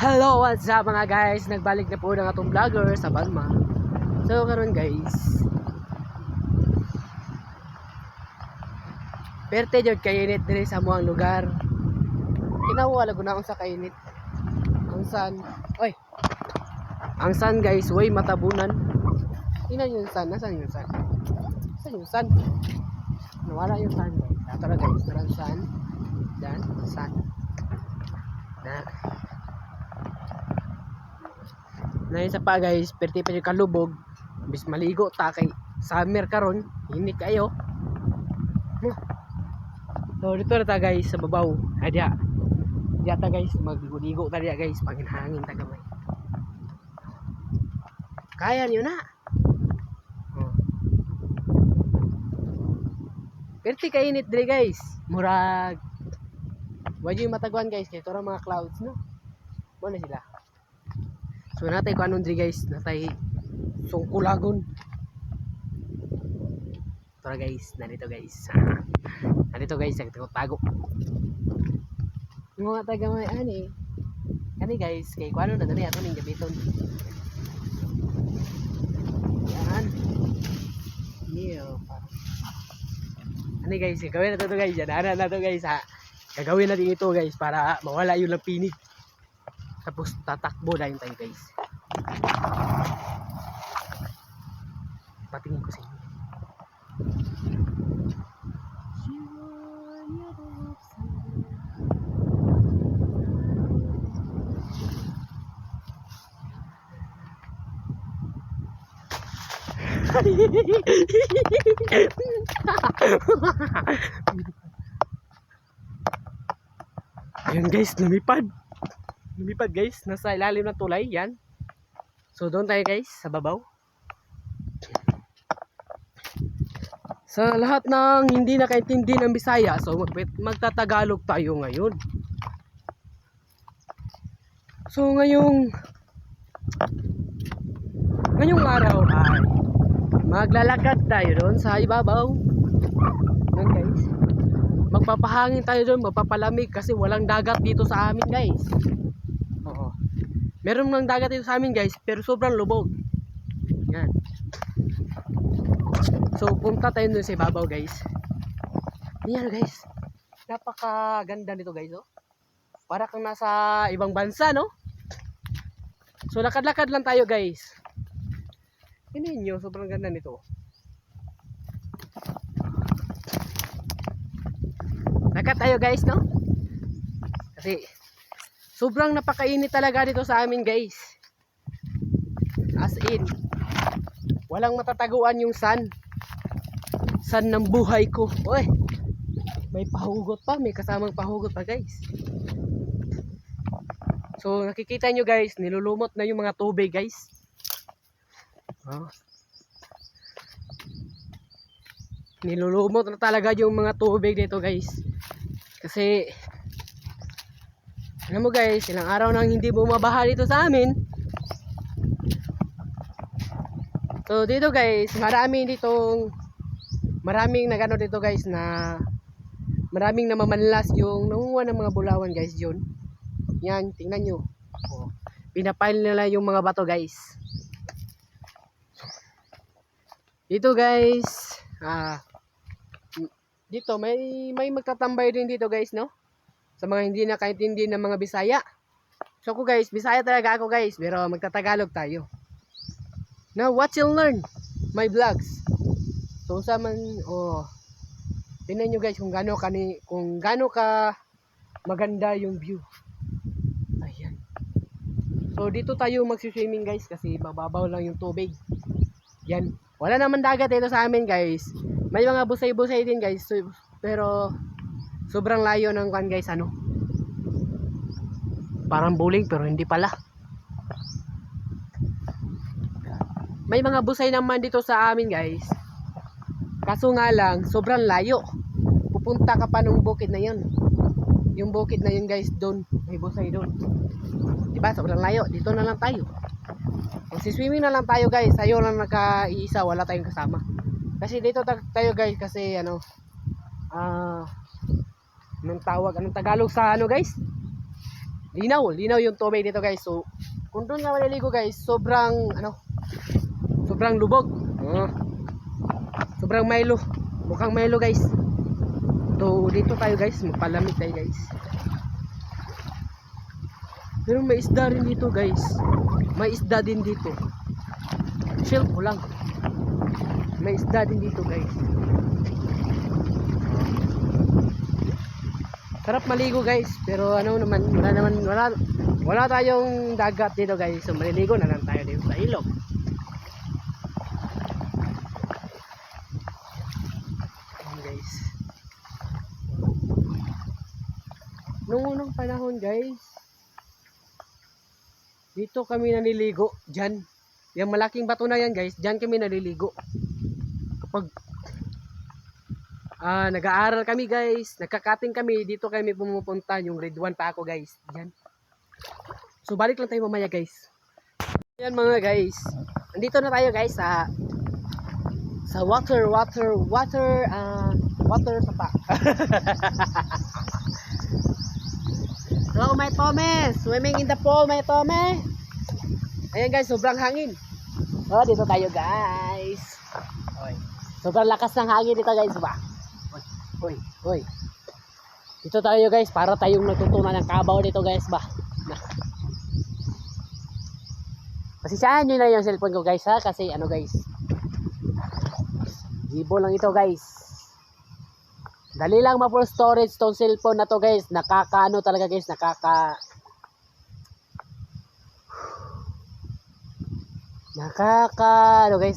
Hello, what's up mga guys? Nagbalik na po ng atong vlogger sa Balma. So karon guys, perte jud kainit diri sa amuang lugar. Kinawala ko na sa kainit. Ang sun, oy. Ang sun guys, way matabunan. Tingnan yung sun, nasaan yung sun? Nasaan yung sun? Nawala yung sun guys. Ato na guys, narang sun. Dan, sun. Na isa pa guys, perti pa yung kalubog. Bis maligo ta kay summer karon, init kayo. So dito na ta guys sa babaw. Adya. Adya ta guys, magligo ta diya guys, panginhangin ta gamay. Kaya niyo na. Perti kainit dire guys. Murag wajay matagwan guys, kay tora mga clouds no. Mo na sila. So natay ko anong diri guys, natay sungkulagon. Tara guys, narito guys. Narito guys, tago. Mga taga may ani. Ani guys, kay kuano na dali ato ning gabiton. Yan. Niyo. Ani guys, gawin na to guys. Yan na to guys ha. Gagawin natin ito guys para mawala yung lampinig. Tapos tatakbo na yung tayo guys. Patingin ko sa inyo. Ayan guys, lumipad guys, nasa ilalim ng tulay yan. So doon tayo guys sa babaw. Sa lahat ng hindi nakaintindi ng Bisaya, so magtatagalog tayo ngayon. So ngayong araw ay maglalakad tayo doon sa ibabaw. Doon guys, magpapahangin tayo doon, magpapalamig kasi walang dagat dito sa amin guys. Oo. Meron ng dagat dito sa amin guys, pero sobrang lubog. Yan. So punta tayo doon sa ibabaw guys. Yan guys, napakaganda nito guys oh. Para kang nasa ibang bansa no. So lakad-lakad lang tayo guys. Tingnan niyo, sobrang ganda nito. Lakad tayo guys no. Kasi sobrang napakainit talaga dito sa amin guys. As in, walang matataguan yung sun. Sun ng buhay ko. Oy, may pahugot pa, may kasamang pahugot pa guys. So nakikita nyo guys, nilulumot na yung mga tubig guys. Oh. Nilulumot na talaga yung mga tubig dito guys. Kasi alam mo guys, ilang araw nang hindi bumabaha dito sa amin. So dito guys, maraming nagano dito guys na maraming namamanlas yung nangunguha ng mga bulawan guys yun. Yan, tingnan nyo. Oh, pinapile nila yung mga bato guys. Dito guys, dito may magtatambay din dito guys no. Sa mga hindi nakaintindi ng mga Bisaya. So ako guys, Bisaya talaga ako guys, pero magtatagalog tayo. Now watch and learn my vlogs. So sa man tingnan nyo guys kung gaano ka maganda yung view. Ayan. So dito tayo magsi-swimming guys kasi mababaw lang yung tubig. Yan. Wala naman dagat dito sa amin guys. May mga busay-busay din guys. So, pero sobrang layo ng kan guys ano. Parang bowling pero hindi pala. May mga busay naman dito sa amin guys. Kaso nga lang sobrang layo. Pupunta ka pa ng bukid na yun. Yung bukid na yun guys doon. May busay doon. Diba sobrang layo. Dito na lang tayo. Magsiswimming na lang tayo guys. Tayo lang naka-iisa, wala tayong kasama. Kasi dito tayo guys kasi ano anong Tagalog sa ano guys? Linaw yung tubig dito guys. So, kung doon nga maliligo guys, sobrang lubog. Sobrang Milo. Mukhang Milo guys. So, dito tayo guys, magpalamig tayo guys. Pero may isda rin dito guys. May isda din dito. Chill ko lang. May isda din dito guys. Sarap maligo guys, pero wala tayong dagat dito guys. So maliligo na lang tayo dito sa ilog. Ayan guys. Nung unang panahon guys, dito kami naliligo, dyan. Yung malaking bato na yan guys, dyan kami naliligo. Kapag nag-aaral kami guys, nagkakating kami, dito kami pumupunta, yung grade 1 pa ako guys, diyan. So balik lang tayo mamaya guys. Yan mga guys, andito na tayo guys sa water sapa. Hello my Tome, swimming in the pool my Tome. Ayan guys, sobrang hangin. Oh, dito tayo guys. Okay. Sobrang lakas ng hangin dito guys ba? Hoy. Dito tayo guys, para tayong natutunan ng kabaw dito guys ba. Pasisyahan nyo na yung cellphone ko guys ha, kasi guys, gibo lang ito guys. Dali lang ma-full storage tong cellphone na to guys. Nakakaano talaga guys,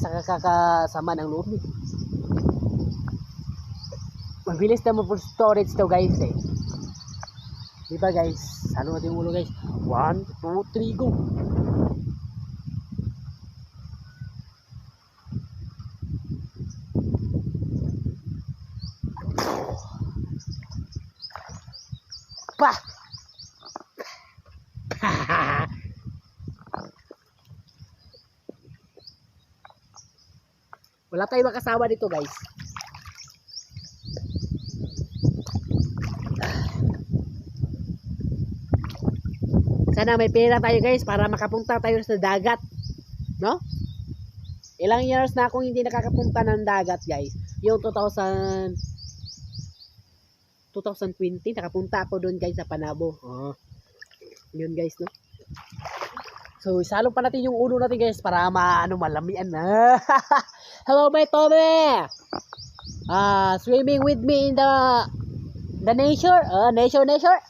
nakakasama ng loob niyo. Mabilis na mo full storage to guys eh. Diba guys? Salo natin yung ulo guys. 1, 2, 3, go! Pa! Wala tayong makasama dito guys. Sana may pera tayo guys para makapunta tayo sa dagat, no? Ilang years na akong hindi nakakapunta ng dagat guys. Yung 2020 nakapunta ako doon guys sa Panabo. Yun guys, no? So isalo pa natin yung ulo natin guys para malamian na. Hello my Tome. Swimming with me in the nature. Nature.